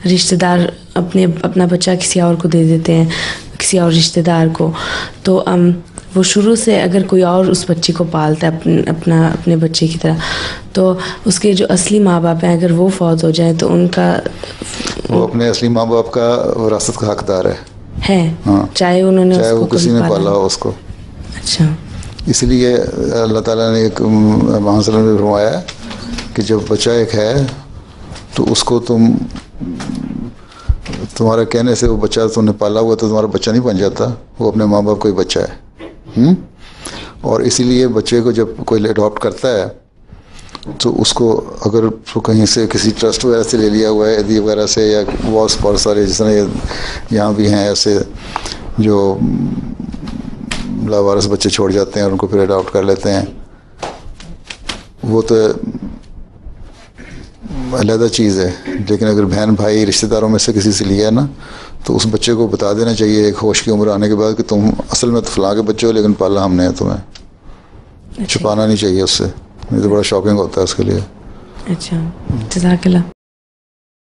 रिश्तेदार अपना बच्चा किसी और को दे देते हैं, किसी और रिश्तेदार को, तो वो शुरू से अगर कोई और उस बच्चे को पालता है अपने बच्चे की तरह, तो उसके जो असली माँ बाप हैं अगर वो फौत हो जाए तो वो अपने असली माँ बाप का विरासत का हकदार है। हाँ, चाहे वो किसी ने पाला हो उसको। अच्छा, इसलिए अल्लाह ताला ने एक महासल्लम ने फरमाया कि जब बच्चा एक है तो उसको तुम्हारे कहने से वो बच्चा तुमने पाला हुआ तो तुम्हारा बच्चा नहीं बन जाता, वो अपने माँ बाप का ही बच्चा है। और इसीलिए बच्चे को जब कोई अडॉप्ट करता है तो उसको अगर तो कहीं से किसी ट्रस्ट वगैरह से ले लिया हुआ है, यदि वगैरह से, या बहुत सारे जिस तरह यहाँ भी हैं ऐसे जो लावारिस बच्चे छोड़ जाते हैं और उनको फिर अडॉप्ट कर लेते हैं, वो तो अलग चीज़ है। लेकिन अगर बहन भाई रिश्तेदारों में से किसी से लिया है ना, तो उस बच्चे को बता देना चाहिए एक होश की उम्र आने के बाद कि तुम असल में तो फलां के बच्चे हो लेकिन पाला हमने है तुम्हें। अच्छा। छुपाना नहीं चाहिए उससे, नहीं तो बड़ा शॉकिंग होता है उसके लिए। अच्छा, जज़ाकल्लाह।